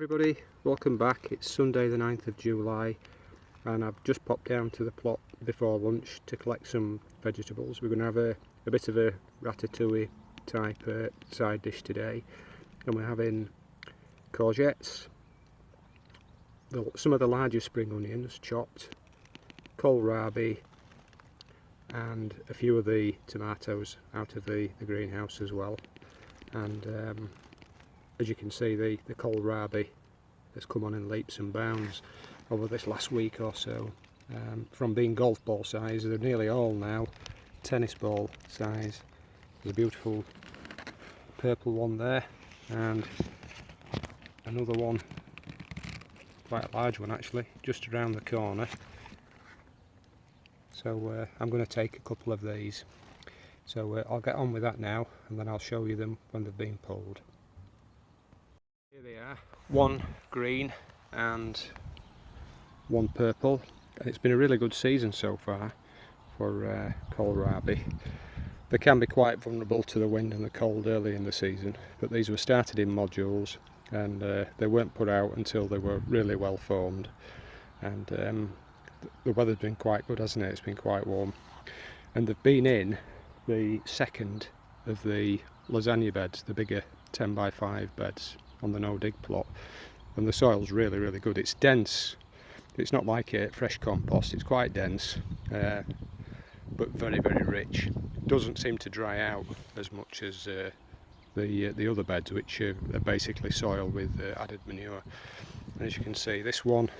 everybody, welcome back. It's Sunday the 9th of July and I've just popped down to the plot before lunch to collect some vegetables. We're going to have a bit of a ratatouille type side dish today, and we're having courgettes, some of the larger spring onions chopped, kohlrabi, and a few of the tomatoes out of the greenhouse as well. And as you can see, the kohlrabi has come on in leaps and bounds over this last week or so. From being golf ball size, they're nearly all now tennis ball size. There's a beautiful purple one there, and another one, quite a large one actually, just around the corner. So I'm going to take a couple of these. So I'll get on with that now, and then I'll show you them when they've been pulled. Here they are, one green and one purple. It's been a really good season so far for kohlrabi. They can be quite vulnerable to the wind and the cold early in the season, but these were started in modules, and they weren't put out until they were really well formed. And the weather's been quite good, hasn't it? It's been quite warm, and they've been in the second of the lasagna beds, the bigger 10 by 5 beds on the no dig plot, and the soil's really good. It's dense. It's not like a fresh compost. It's quite dense, but very rich. It doesn't seem to dry out as much as the other beds, which are basically soil with added manure. And as you can see, this one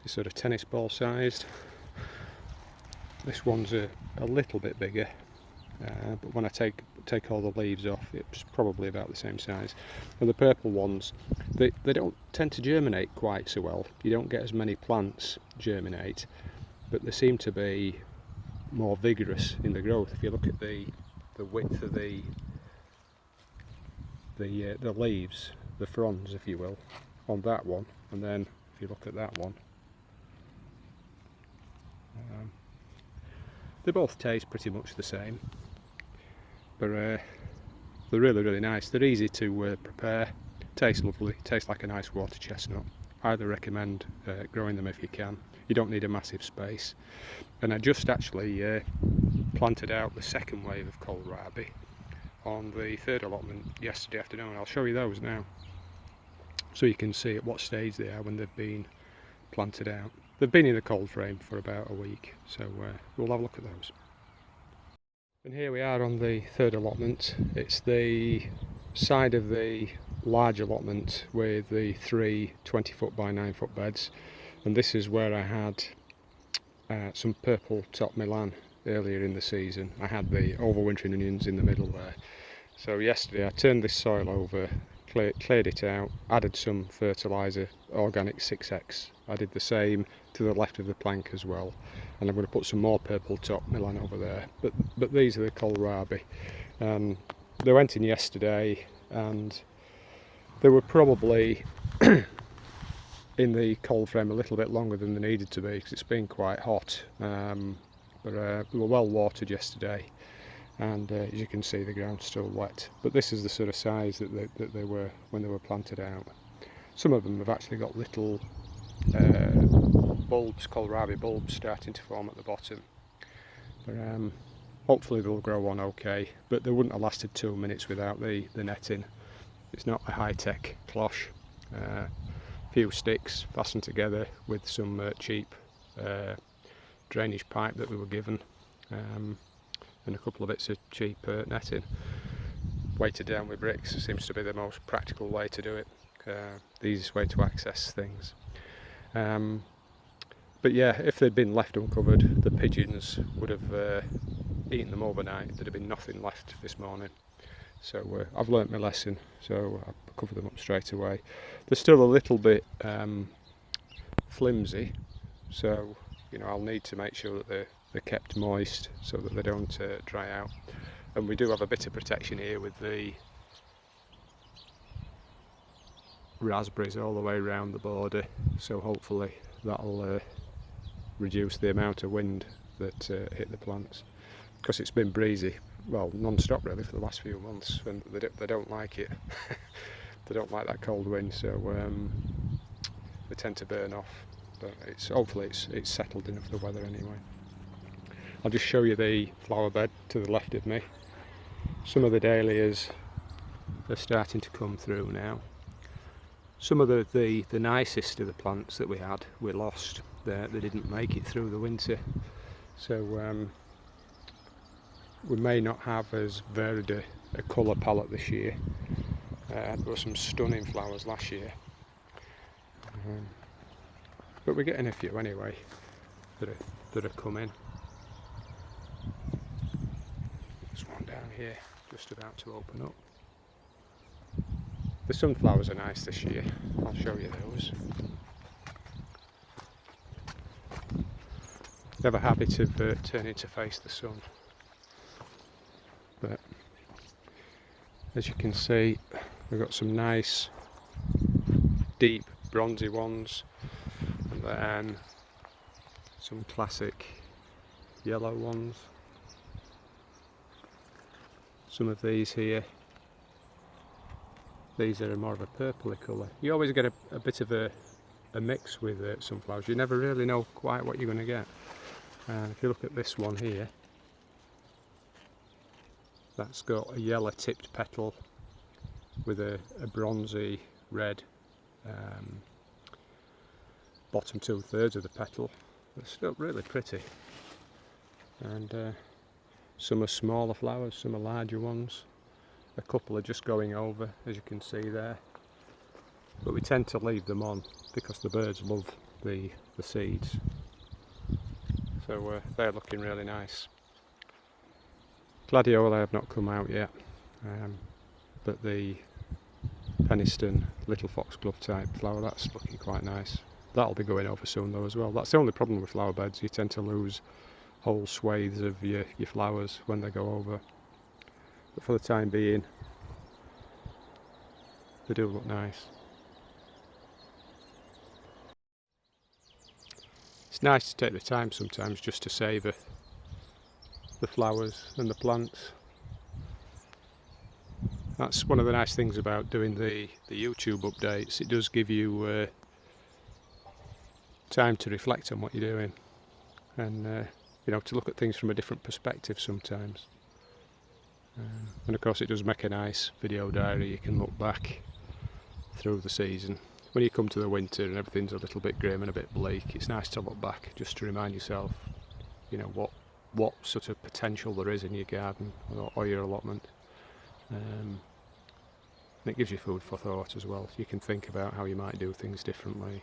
is sort of tennis ball sized. This one's a little bit bigger, but when I take all the leaves off, it's probably about the same size. And the purple ones, they don't tend to germinate quite so well. You don't get as many plants germinate, but they seem to be more vigorous in the growth. If you look at the width of the leaves, the fronds if you will, on that one, and then if you look at that one, they both taste pretty much the same, but they're really nice. They're easy to prepare, taste lovely, taste like a nice water chestnut. I highly recommend growing them if you can. You don't need a massive space. And I just actually planted out the second wave of kohlrabi on the third allotment yesterday afternoon. I'll show you those now, so you can see at what stage they are when they've been planted out. They've been in the cold frame for about a week, so we'll have a look at those. And here we are on the third allotment. It's the side of the large allotment with the three 20-foot by 9-foot beds, and this is where I had some purple top Milan earlier in the season. I had the overwintering onions in the middle there. So yesterday I turned this soil over, cleared it out, added some fertiliser, organic 6X. I did the same to the left of the plank as well, and I'm going to put some more purple top Milan over there. But these are the kohlrabi. They went in yesterday, and they were probably in the cold frame a little bit longer than they needed to be, because it's been quite hot. But they were well watered yesterday, and as you can see, the ground's still wet. But this is the sort of size that they were when they were planted out. Some of them have actually got little bulbs, kohlrabi bulbs, starting to form at the bottom. But hopefully they'll grow on okay. But they wouldn't have lasted 2 minutes without the netting. It's not a high-tech cloche. A few sticks fastened together with some cheap drainage pipe that we were given, and a couple of bits of cheap netting. Weighted down with bricks seems to be the most practical way to do it, the easiest way to access things. But yeah, if they'd been left uncovered, the pigeons would have eaten them overnight. There'd have been nothing left this morning. So I've learnt my lesson, so I cover them up straight away. They're still a little bit flimsy, so you know, I'll need to make sure that they're kept moist so that they don't dry out. And we do have a bit of protection here with the raspberries all the way around the border, so hopefully that'll reduce the amount of wind that hit the plants, because it's been breezy, well, non-stop really, for the last few months, and they don't like it. they don't like that cold wind, so they tend to burn off. But hopefully it's settled enough, the weather anyway. I'll just show you the flower bed to the left of me. Some of the dahlias are starting to come through now. Some of the nicest of the plants that we had, we lost. They didn't make it through the winter, so we may not have as varied a colour palette this year. There were some stunning flowers last year, but we're getting a few anyway that are coming. There's one down here just about to open up. The sunflowers are nice this year, I'll show you those. They have a habit of turning to face the sun, but as you can see, we've got some nice deep bronzy ones, and then some classic yellow ones. Some of these here, these are more of a purpley colour. You always get a bit of a mix with sunflowers. You never really know quite what you're going to get. And if you look at this one here, that's got a yellow tipped petal with a bronzy red bottom 2/3 of the petal. They're still really pretty. And some are smaller flowers, some are larger ones. A couple are just going over, as you can see there. But we tend to leave them on because the birds love the seeds. So they're looking really nice. Gladioli have not come out yet, but the Peniston little foxglove type flower, that's looking quite nice. That'll be going over soon though as well. That's the only problem with flower beds, you tend to lose whole swathes of your flowers when they go over. But for the time being, they do look nice. It's nice to take the time sometimes just to savour the flowers and the plants. That's one of the nice things about doing the YouTube updates. It does give you time to reflect on what you're doing, and you know, to look at things from a different perspective sometimes. And of course it does make a nice video diary. You can look back through the season. When you come to the winter and everything's a little bit grim and a bit bleak, it's nice to look back just to remind yourself, you know, what sort of potential there is in your garden or your allotment. And it gives you food for thought as well. You can think about how you might do things differently.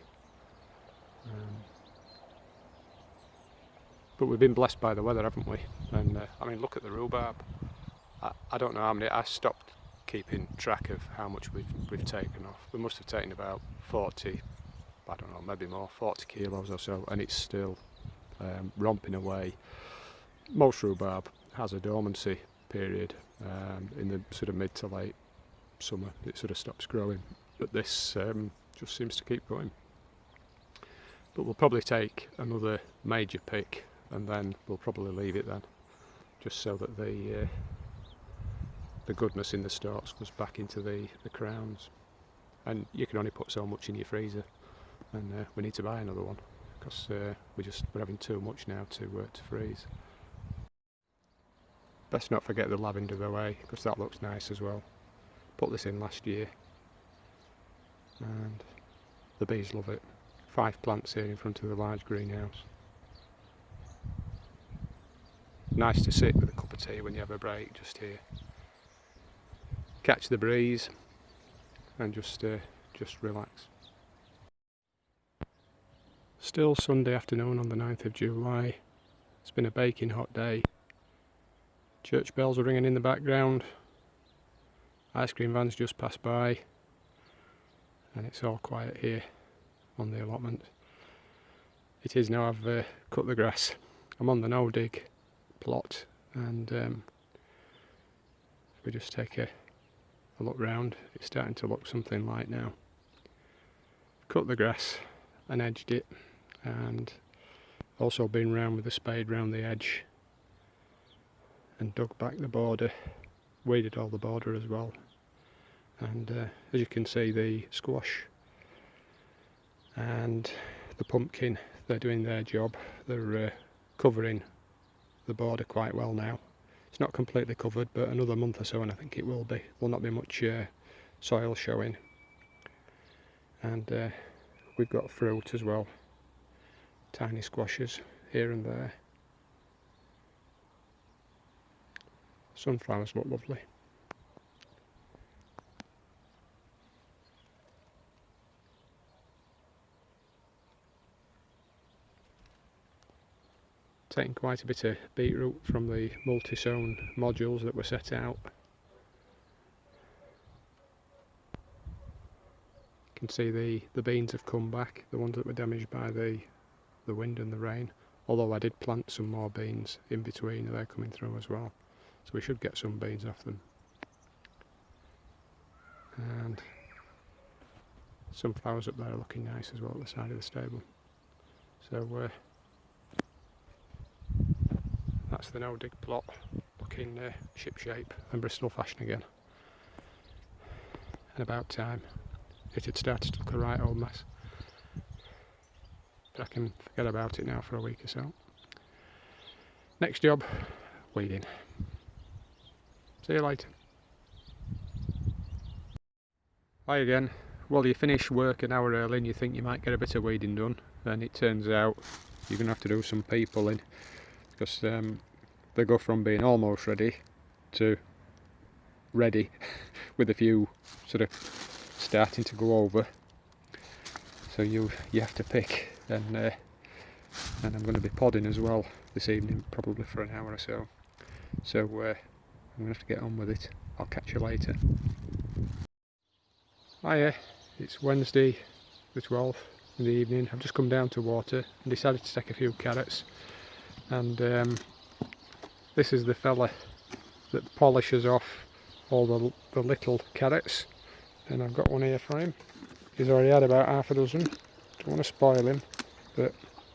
But we've been blessed by the weather, haven't we? And I mean, look at the rhubarb. I don't know how many. I stopped keeping track of how much we've taken off. We must have taken about 40, I don't know, maybe more, 40 kilos or so, and it's still romping away. Most rhubarb has a dormancy period in the sort of mid to late summer. It sort of stops growing, but this just seems to keep going. But we'll probably take another major pick and then we'll probably leave it then, just so that the goodness in the stalks goes back into the crowns. And you can only put so much in your freezer, and we need to buy another one because we're having too much now to freeze. Best not forget the lavender away because that looks nice as well. Put this in last year and the bees love it. 5 plants here in front of the large greenhouse. Nice to sit with a cup of tea when you have a break just here. Catch the breeze and just relax. Still Sunday afternoon on the 9th of July. It's been a baking hot day. Church bells are ringing in the background. Ice cream vans just passed by. And it's all quiet here on the allotment. It is now. I've cut the grass. I'm on the no dig plot, and we just take a look round. It's starting to look something like now. Cut the grass and edged it, and also been round with a spade round the edge and dug back the border, weeded all the border as well, And as you can see, the squash and the pumpkin, they're doing their job. They're covering the border quite well now. It's not completely covered, but another month or so and I think it will be. There'll not be much soil showing. And we've got fruit as well, tiny squashes here and there. Sunflowers look lovely. Taking quite a bit of beetroot from the multi-sown modules that were set out. You can see the beans have come back, the ones that were damaged by the wind and the rain. Although I did plant some more beans in between, they're coming through as well. So we should get some beans off them. And sunflowers up there are looking nice as well at the side of the stable. So that's the no dig plot, looking ship shape and Bristol fashion again. And about time. It had started to look a right old mess. But I can forget about it now for a week or so. Next job, weeding. See you later. Hi again. Well, you finish work an hour early and you think you might get a bit of weeding done, and it turns out you're going to have to do some peopling, because they go from being almost ready to ready with a few sort of starting to go over. So you have to pick, and I'm going to be podding as well this evening, probably for an hour or so. So I'm going to have to get on with it. I'll catch you later. Hiya, it's Wednesday the 12th in the evening. I've just come down to water and decided to take a few carrots, and this is the fella that polishes off all the little carrots, and I've got one here for him. He's already had about half a dozen. Don't want to spoil him, but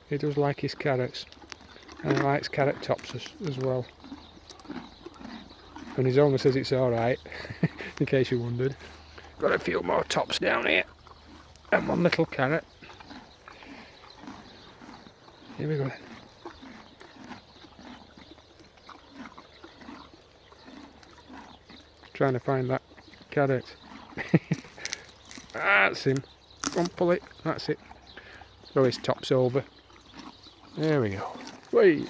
he does like his carrots, and he likes carrot tops as well. And his owner says it's alright, in case you wondered. Got a few more tops down here, and one little carrot. Here we go then. Trying to find that carrot. That's him. Go on, pull it. That's it. Throw his tops over. There we go. Wait.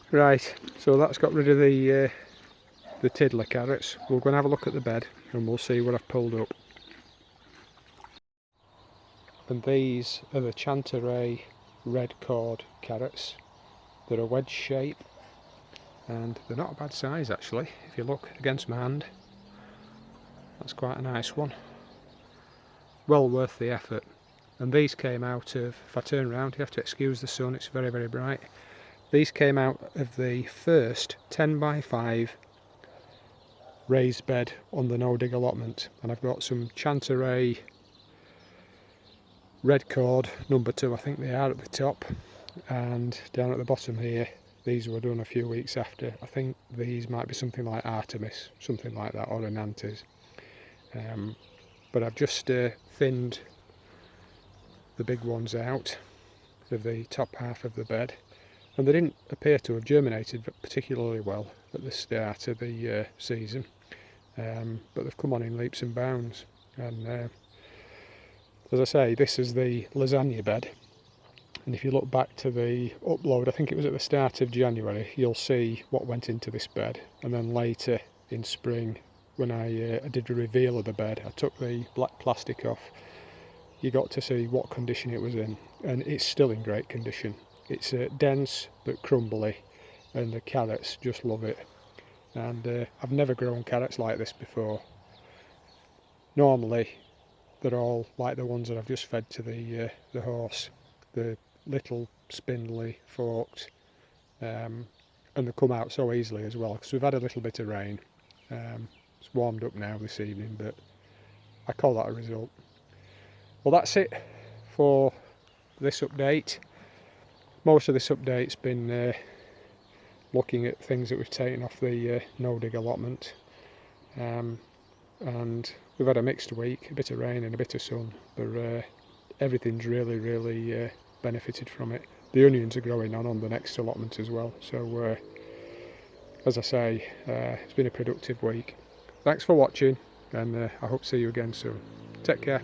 Right, so that's got rid of the tiddler carrots. We'll go and have a look at the bed and we'll see what I've pulled up. And these are the Chanteray red cord carrots. They're a wedge shape, and they're not a bad size actually. If you look against my hand, that's quite a nice one. Well worth the effort. And these came out of, if I turn around, you have to excuse the sun, it's very, very bright. These came out of the first 10 by 5 raised bed on the no dig allotment, and I've got some Chanteray red cord number 2, I think they are, at the top, and down at the bottom here these were done a few weeks after. I think these might be something like Artemis, something like that, or Anantes. But I've just thinned the big ones out of the top half of the bed, and they didn't appear to have germinated particularly well at the start of the season, but they've come on in leaps and bounds. And as I say, this is the lasagna bed, and if you look back to the upload, I think it was at the start of January, you'll see what went into this bed. And then later in spring, when I did a reveal of the bed, I took the black plastic off. You got to see what condition it was in, and it's still in great condition. It's dense but crumbly, and the carrots just love it. And I've never grown carrots like this before. Normally they're all like the ones that I've just fed to the horse, the little spindly, forked, and they come out so easily as well, because we've had a little bit of rain. It's warmed up now this evening, but I call that a result. Well, that's it for this update. Most of this update's been looking at things that we've taken off the no dig allotment. and we've had a mixed week, a bit of rain and a bit of sun, but everything's really benefited from it. The onions are growing on the next allotment as well, so as I say, it's been a productive week. Thanks for watching, and I hope to see you again soon. Take care.